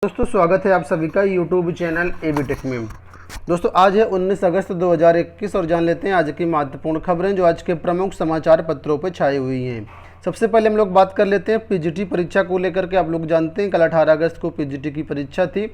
दोस्तों स्वागत है आप सभी का यूट्यूब चैनल एबी टेक में। दोस्तों आज है 19 अगस्त 2021 और जान लेते हैं आज की महत्वपूर्ण खबरें जो आज के प्रमुख समाचार पत्रों पर छाई हुई हैं। सबसे पहले हम लोग बात कर लेते हैं पीजीटी परीक्षा को लेकर के। आप लोग जानते हैं कल 18 अगस्त को पीजीटी की परीक्षा थी,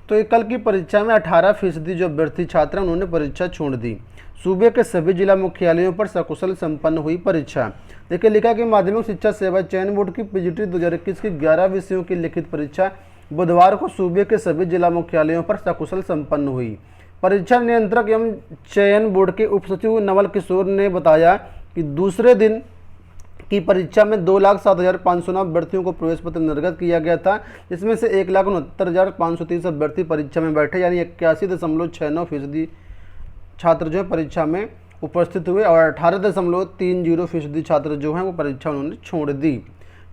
तो ये कल की परीक्षा में 18% जो अभ्यर्थी छात्र हैं उन्होंने परीक्षा छोड़ दी। सूबे के सभी जिला मुख्यालयों पर सकुशल संपन्न हुई परीक्षा। देखिए लिखा कि माध्यमिक शिक्षा सेवा चयन बोर्ड की पीजीटी 2021 की 11 विषयों की लिखित परीक्षा बुधवार को सूबे के सभी जिला मुख्यालयों पर सकुशल संपन्न हुई। परीक्षा नियंत्रक एवं चयन बोर्ड के उप सचिव नवल किशोर ने बताया कि दूसरे दिन की परीक्षा में 2,07,509 अभ्यर्थियों को प्रवेश पत्र निर्गत किया गया था, जिसमें से 1,69,530 अभ्यर्थी परीक्षा में बैठे, यानी 81.69% छात्र जो है परीक्षा में उपस्थित हुए और 18.30% छात्र जो हैं वो परीक्षा उन्होंने छोड़ दी।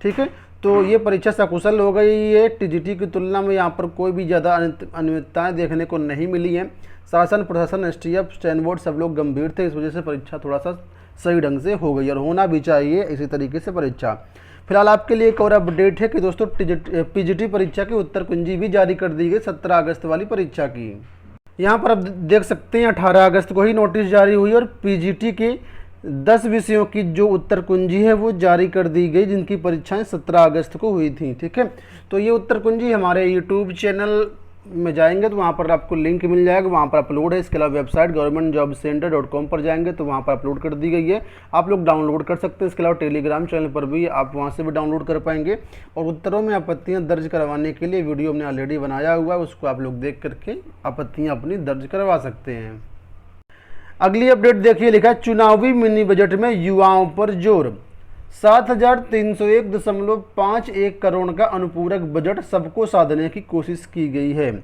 ठीक है, तो ये परीक्षा सकुशल हो गई है। टीजीटी की तुलना में यहाँ पर कोई भी ज़्यादा अनियमितताएँ देखने को नहीं मिली हैं। शासन प्रशासन एसटीएफ चयन बोर्ड सब लोग गंभीर थे, इस वजह से परीक्षा थोड़ा सा सही ढंग से हो गई और होना भी चाहिए इसी तरीके से परीक्षा। फिलहाल आपके लिए एक और अपडेट है कि दोस्तों पीजीटी परीक्षा की उत्तर कुंजी भी जारी कर दी गई 17 अगस्त वाली परीक्षा की। यहाँ पर आप देख सकते हैं 18 अगस्त को ही नोटिस जारी हुई और पीजीटी के 10 विषयों की जो उत्तर कुंजी है वो जारी कर दी गई, जिनकी परीक्षाएं 17 अगस्त को हुई थी। ठीक है, तो ये उत्तर कुंजी हमारे यूट्यूब चैनल में जाएंगे तो वहाँ पर आपको लिंक मिल जाएगा, वहाँ पर अपलोड है। इसके अलावा वेबसाइट governmentjobcenter.com पर जाएंगे तो वहाँ पर अपलोड कर दी गई है, आप लोग डाउनलोड कर सकते हैं। इसके अलावा टेलीग्राम चैनल पर भी आप वहाँ से भी डाउनलोड कर पाएंगे। और उत्तरों में आपत्तियाँ दर्ज करवाने के लिए वीडियो हमने ऑलरेडी बनाया हुआ है, उसको आप लोग देख करके आपत्तियाँ अपनी दर्ज करवा सकते हैं। अगली अपडेट देखिए, लिखा है चुनावी मिनी बजट में युवाओं पर जोर। 7,301.51 करोड़ का अनुपूरक बजट सबको साधने की कोशिश की गई है।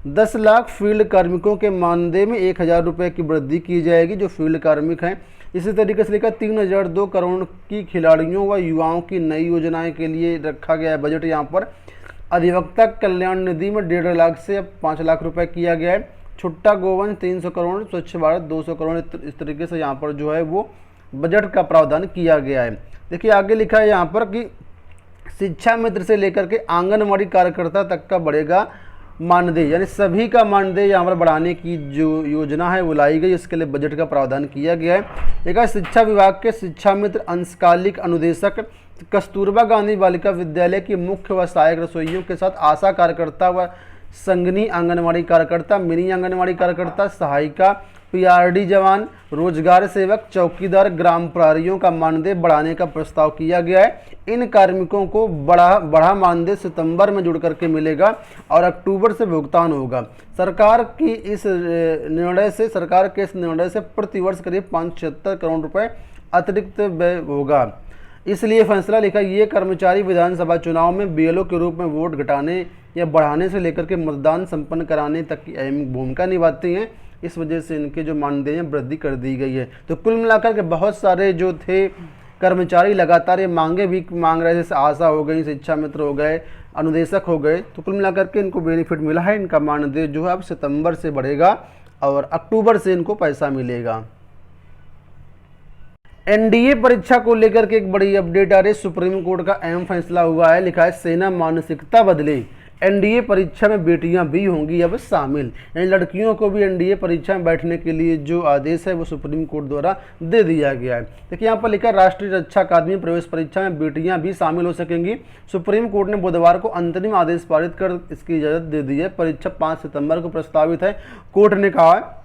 10 लाख फील्ड कार्मिकों के मानदेय में 1,000 रुपये की वृद्धि की जाएगी जो फील्ड कार्मिक हैं। इसी तरीके से लेकर 3,002 करोड़ की खिलाड़ियों व युवाओं की नई योजनाएं के लिए रखा गया है बजट। यहाँ पर अधिवक्ता कल्याण निधि में 1.5 लाख से अब 5 लाख रुपये किया गया है। छुट्टा गोवंश 300 करोड़, स्वच्छ भारत 200 करोड़, इस तरीके से यहाँ पर जो है वो बजट का प्रावधान किया गया है। देखिए आगे लिखा है यहाँ पर कि शिक्षा मित्र से लेकर के आंगनवाड़ी कार्यकर्ता तक का बढ़ेगा मानदेय, यानी सभी का मानदेय यहाँ पर बढ़ाने की जो योजना है वो लाई गई, इसके लिए बजट का प्रावधान किया गया है। देखा शिक्षा विभाग के शिक्षा मित्र अंशकालिक अनुदेशक कस्तूरबा गांधी बालिका विद्यालय की मुख्य व सहायक रसोइयों के साथ आशा कार्यकर्ता व संगनी आंगनवाड़ी कार्यकर्ता, मिनी आंगनवाड़ी कार्यकर्ता, सहायिका, पीआरडी जवान, रोजगार सेवक, चौकीदार, ग्राम प्रहरियों का मानदेय बढ़ाने का प्रस्ताव किया गया है। इन कार्मिकों को बढ़ा मानदेय सितंबर में जुड़ करके मिलेगा और अक्टूबर से भुगतान होगा। सरकार के इस निर्णय से प्रतिवर्ष करीब 576 करोड़ रुपए अतिरिक्त व्यय होगा। इसलिए फैसला लिखा, ये कर्मचारी विधानसभा चुनाव में बीएलओ के रूप में वोट घटाने या बढ़ाने से लेकर के मतदान संपन्न कराने तक की अहम भूमिका निभाते हैं। इस वजह से इनके जो मानदेय में वृद्धि कर दी गई है। तो कुल मिलाकर के बहुत सारे जो थे कर्मचारी लगातार ये मांग रहे, जैसे आशा हो गई, शिक्षा मित्र हो गए, अनुदेशक हो गए, तो कुल मिलाकर के इनको बेनिफिट मिला है। इनका मानदेय जो है अब सितंबर से बढ़ेगा और अक्टूबर से इनको पैसा मिलेगा। एनडीए परीक्षा को लेकर के एक बड़ी अपडेट आ रही है, सुप्रीम कोर्ट का अहम फैसला हुआ है। लिखा है सेना मानसिकता बदले, एनडीए परीक्षा में बेटियां भी होंगी अब शामिल, यानी लड़कियों को भी एनडीए परीक्षा में बैठने के लिए जो आदेश है वो सुप्रीम कोर्ट द्वारा दे दिया गया है। देखिए यहाँ पर लिखा है राष्ट्रीय रक्षा अकादमी प्रवेश परीक्षा में बेटियां भी शामिल हो सकेंगी। सुप्रीम कोर्ट ने बुधवार को अंतरिम आदेश पारित कर इसकी इजाज़त दे दी है। परीक्षा 5 सितंबर को प्रस्तावित है। कोर्ट ने कहा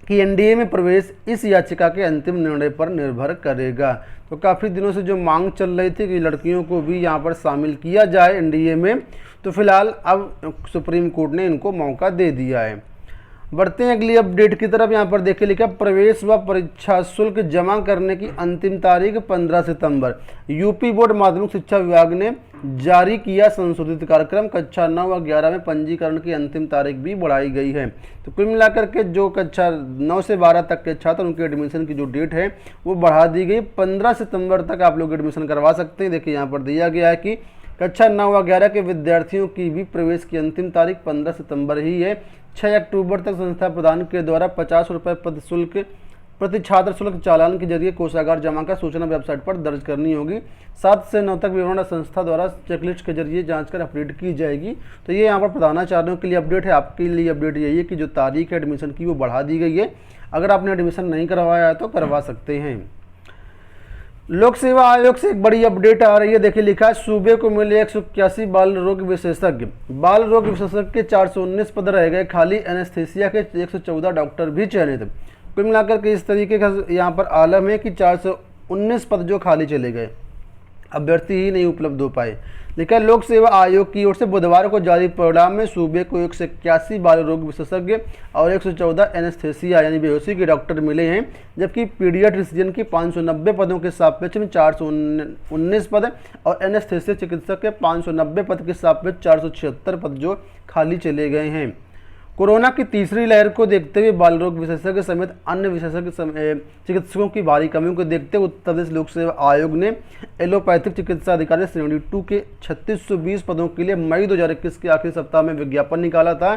कि एनडीए में प्रवेश इस याचिका के अंतिम निर्णय पर निर्भर करेगा। तो काफ़ी दिनों से जो मांग चल रही थी कि लड़कियों को भी यहाँ पर शामिल किया जाए एनडीए में, तो फिलहाल अब सुप्रीम कोर्ट ने इनको मौका दे दिया है। बढ़ते हैं अगली अपडेट की तरफ। यहाँ पर देखिए लिखा प्रवेश व परीक्षा शुल्क जमा करने की अंतिम तारीख 15 सितंबर। यूपी बोर्ड माध्यमिक शिक्षा विभाग ने जारी किया संशोधित कार्यक्रम। कक्षा 9 व 11 में पंजीकरण की अंतिम तारीख भी बढ़ाई गई है। तो कुल मिलाकर के जो कक्षा 9 से 12 तक के छात्र उनके एडमिशन की जो डेट है वो बढ़ा दी गई। 15 सितंबर तक आप लोग एडमिशन करवा सकते हैं। देखिए यहाँ पर दिया गया है कि कक्षा 9 व 11 के विद्यार्थियों की भी प्रवेश की अंतिम तारीख 15 सितंबर ही है। 6 अक्टूबर तक संस्था प्रदान के द्वारा 50 रुपये पद शुल्क प्रति छात्र शुल्क चालान के जरिए कोषागार जमा कर सूचना वेबसाइट पर दर्ज करनी होगी। 7 से 9 तक विवरण संस्था द्वारा चेकलिस्ट के जरिए जांच कर अपडेट की जाएगी। तो ये यहाँ पर प्रधानाचार्यों के लिए अपडेट है। आपके लिए अपडेट यही है कि जो तारीख है एडमिशन की वो बढ़ा दी गई है। अगर आपने एडमिशन नहीं करवाया है तो करवा सकते हैं। लोक सेवा आयोग से एक बड़ी अपडेट आ रही है। देखिए लिखा है, सूबे को मिले 181 बाल रोग विशेषज्ञ। बाल रोग विशेषज्ञ के 419 पद रह गए खाली। एनेस्थीसिया के 114 डॉक्टर भी चयनित। कुल मिलाकर के इस तरीके का यहाँ पर आलम है कि 419 पद जो खाली चले गए, अभ्यर्थी ही नहीं उपलब्ध हो पाए। लेकिन लोक सेवा आयोग की ओर से बुधवार को जारी परिणाम में सूबे को 181 बाल रोग विशेषज्ञ और 114 एनेस्थेसिया यानी बेहोशी के डॉक्टर मिले हैं, जबकि पीडियाट्रिशियन की 590 पदों के सापेक्ष में 419 पद और एनेस्थेसिया चिकित्सक के 590 पद के सापेक्ष 476 पद जो खाली चले गए हैं। कोरोना की तीसरी लहर को देखते हुए बाल रोग विशेषज्ञ समेत अन्य विशेषज्ञ चिकित्सकों की भारी कमियों को देखते हुए उत्तर प्रदेश लोक सेवा आयोग ने एलोपैथिक चिकित्सा अधिकारी श्रेणी 2 के 3620 पदों के लिए मई 2021 के आखिरी सप्ताह में विज्ञापन निकाला था।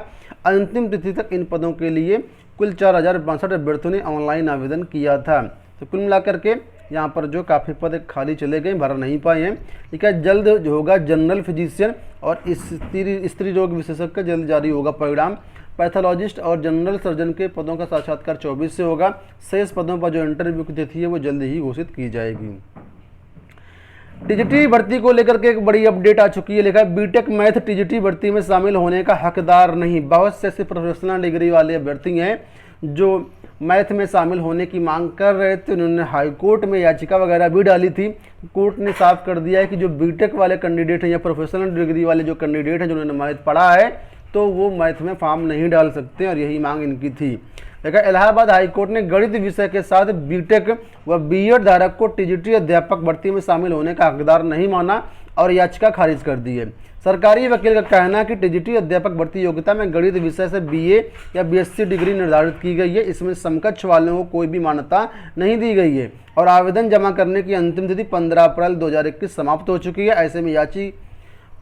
अंतिम तिथि तक इन पदों के लिए कुल 4062 अभ्यर्थियों ने ऑनलाइन आवेदन किया था। तो कुल मिलाकर के यहाँ पर जो काफ़ी पद खाली चले गए, भर नहीं पाए हैं। लेकिन जल्द होगा जनरल फिजिशियन और स्त्री रोग विशेषज्ञ का जल्द जारी होगा परिणाम। पैथोलॉजिस्ट और जनरल सर्जन के पदों का साक्षात्कार 24 से होगा। शेष पदों पर जो इंटरव्यू की तिथि है वो जल्द ही घोषित की जाएगी। टीजीटी भर्ती को लेकर के एक बड़ी अपडेट आ चुकी है। लिखा है, बीटेक मैथ टीजीटी भर्ती में शामिल होने का हकदार नहीं। बहुत से ऐसे प्रोफेशनल डिग्री वाले अभ्यर्थी हैं जो मैथ में शामिल होने की मांग कर रहे थे। उन्होंने हाईकोर्ट में याचिका वगैरह भी डाली थी। कोर्ट ने साफ कर दिया है कि जो बीटेक वाले कैंडिडेट हैं या प्रोफेशनल डिग्री वाले जो कैंडिडेट हैं जिन्होंने मैथ पढ़ा है तो वो मैथ में फॉर्म नहीं डाल सकते, और यही मांग इनकी थी। लेकिन इलाहाबाद हाईकोर्ट ने गणित विषय के साथ बीटेक व बीएड धारक को टीजीटी अध्यापक भर्ती में शामिल होने का हकदार नहीं माना और याचिका खारिज कर दी है। सरकारी वकील का कहना है कि टीजीटी अध्यापक भर्ती योग्यता में गणित विषय से बीए या बीएससी डिग्री निर्धारित की गई है। इसमें समकक्ष वालों को कोई भी मान्यता नहीं दी गई है और आवेदन जमा करने की अंतिम तिथि 15 अप्रैल 2021 समाप्त हो चुकी है। ऐसे में याची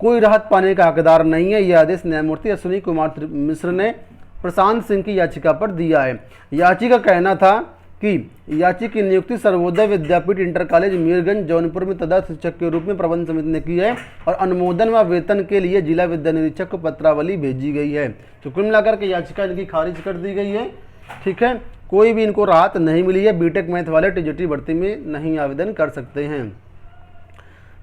कोई राहत पाने का हकदार नहीं है। यह आदेश न्यायमूर्ति अश्विनी कुमार मिश्र ने प्रशांत सिंह की याचिका पर दिया है। याची का कहना था कि याची की नियुक्ति सर्वोदय विद्यापीठ इंटर कॉलेज मीरगंज जौनपुर में तदा शिक्षक के रूप में प्रबंध समिति ने की है और अनुमोदन व वेतन के लिए जिला विद्या निरीक्षक को पत्रावली भेजी गई है। तो कुल मिलाकर के याचिका इनकी खारिज कर दी गई है। ठीक है, कोई भी इनको राहत नहीं मिली है। बीटेक मैथ वाले टीजीटी भर्ती में नहीं आवेदन कर सकते हैं।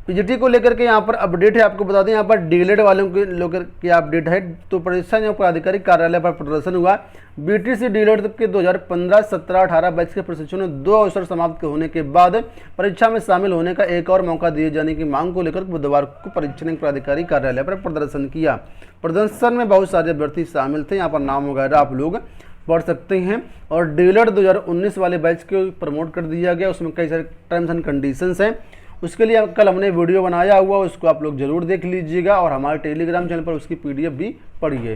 पीजीटी को लेकर के यहाँ पर अपडेट है, आपको बता दें यहाँ पर डीएलएड वालों के लेकर के अपडेट है। तो परीक्षा नियोग प्राधिकारी कार्यालय पर प्रदर्शन हुआ। बीटीसी डीएलएड के 2015, 17, 18 बैच के प्रशिक्षण में 2 अवसर समाप्त होने के बाद परीक्षा में शामिल होने का एक और मौका दिए जाने की मांग को लेकर बुधवार को परीक्षा नियोग प्राधिकारी कार्यालय पर प्रदर्शन किया। प्रदर्शन में बहुत सारे अभ्यर्थी शामिल थे। यहाँ पर नाम वगैरह आप लोग पढ़ सकते हैं। और डीएलएड 2019 वाले बैच को प्रमोट कर दिया गया। उसमें कई सारे टर्म्स एंड कंडीशंस हैं। उसके लिए कल हमने वीडियो बनाया हुआ, उसको आप लोग जरूर देख लीजिएगा और हमारे टेलीग्राम चैनल पर उसकी पीडीएफ भी पढ़िए।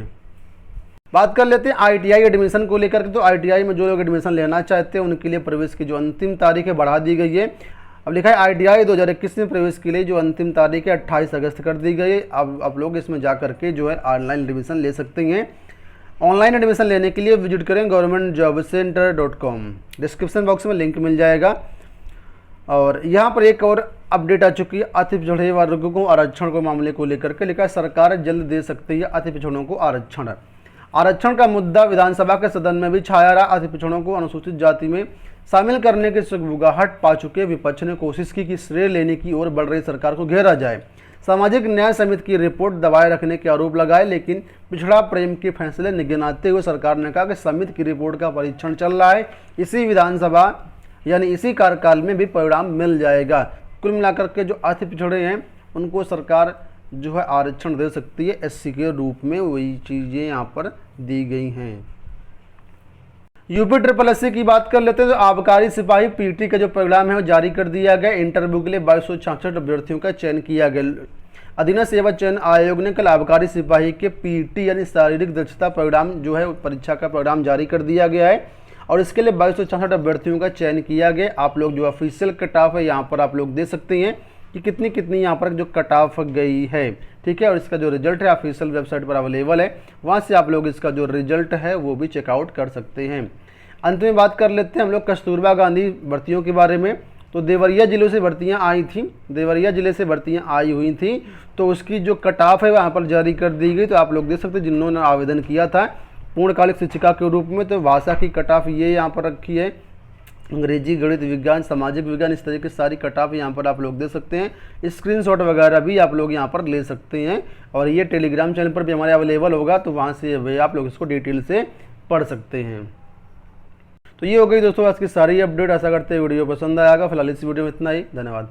बात कर लेते हैं आईटीआई एडमिशन को लेकर के। तो आईटीआई में जो लोग एडमिशन लेना चाहते हैं उनके लिए प्रवेश की जो अंतिम तारीख है बढ़ा दी गई है। अब लिखा है आईटीआई 2021 में प्रवेश के लिए जो अंतिम तारीख है 28 अगस्त कर दी गई है। अब आप लोग इसमें जा करके जो है ऑनलाइन एडमिशन ले सकते हैं। ऑनलाइन एडमिशन लेने के लिए विजिट करें governmentjobcenter.com। डिस्क्रिप्शन बॉक्स में लिंक मिल जाएगा। और यहाँ पर एक और अपडेट आ चुकी है अति पिछड़े वर्गों को आरक्षण को मामले को लेकर के। लिखा है सरकार जल्द दे सकती है अति पिछड़ों को आरक्षण। आरक्षण का मुद्दा विधानसभा के सदन में भी छाया रहा। अति पिछड़ों को अनुसूचित जाति में शामिल करने के सुगबुगाहट पा चुके विपक्ष ने कोशिश की कि श्रेय लेने की ओर बढ़ रही सरकार को घेरा जाए। सामाजिक न्याय समिति की रिपोर्ट दबाए रखने के आरोप लगाए, लेकिन पिछड़ा प्रेम के फैसले गिनाते हुए सरकार ने कहा कि समिति की रिपोर्ट का परीक्षण चल रहा है, इसी विधानसभा यानी इसी कार्यकाल में भी परिणाम मिल जाएगा। कुल मिलाकर के जो अति पिछड़े हैं उनको सरकार जो है आरक्षण दे सकती है एससी के रूप में। वही चीज़ें यहाँ पर दी गई हैं। यूपी ट्रिपल एससी की बात कर लेते हैं। तो आबकारी सिपाही पीटी का जो परिणाम है वो जारी कर दिया गया। इंटरव्यू के लिए 2266 अभ्यर्थियों का चयन किया गया। अधीनस्थ सेवा चयन आयोग ने कल आबकारी सिपाही के पीटी यानी शारीरिक दक्षता परिणाम जो है परीक्षा का परिणाम जारी कर दिया गया है और इसके लिए 2266 अभ्यर्थियों का चयन किया गया। आप लोग जो ऑफिशियल कट ऑफ है यहाँ पर आप लोग दे सकते हैं कि कितनी कितनी यहाँ पर जो कट ऑफ गई है। ठीक है, और इसका जो रिजल्ट है ऑफिशियल वेबसाइट पर अवेलेबल है, वहाँ से आप लोग इसका जो रिजल्ट है वो भी चेकआउट कर सकते हैं। अंत में बात कर लेते हैं हम लोग कस्तूरबा गांधी भर्तियों के बारे में। तो देवरिया जिलों से भर्तियां आई थी, देवरिया जिले से भर्तियां आई हुई थी, तो उसकी जो कट ऑफ है वहाँ पर जारी कर दी गई। तो आप लोग देख सकते हैं जिन्होंने आवेदन किया था पूर्णकालिक शिक्षिका के रूप में, तो भाषा की कट ऑफ ये यहाँ पर रखी है, अंग्रेजी, गणित, विज्ञान, सामाजिक विज्ञान, इस तरीके की सारी कट ऑफ यहाँ पर आप लोग दे सकते हैं। स्क्रीनशॉट वगैरह भी आप लोग यहाँ पर ले सकते हैं और ये टेलीग्राम चैनल पर भी हमारे अवेलेबल होगा, तो वहाँ से आप लोग इसको डिटेल से पढ़ सकते हैं। तो ये हो गई दोस्तों आज की सारी अपडेट। आशा करते हैं वीडियो पसंद आएगा। फिलहाल इस वीडियो में इतना ही, धन्यवाद।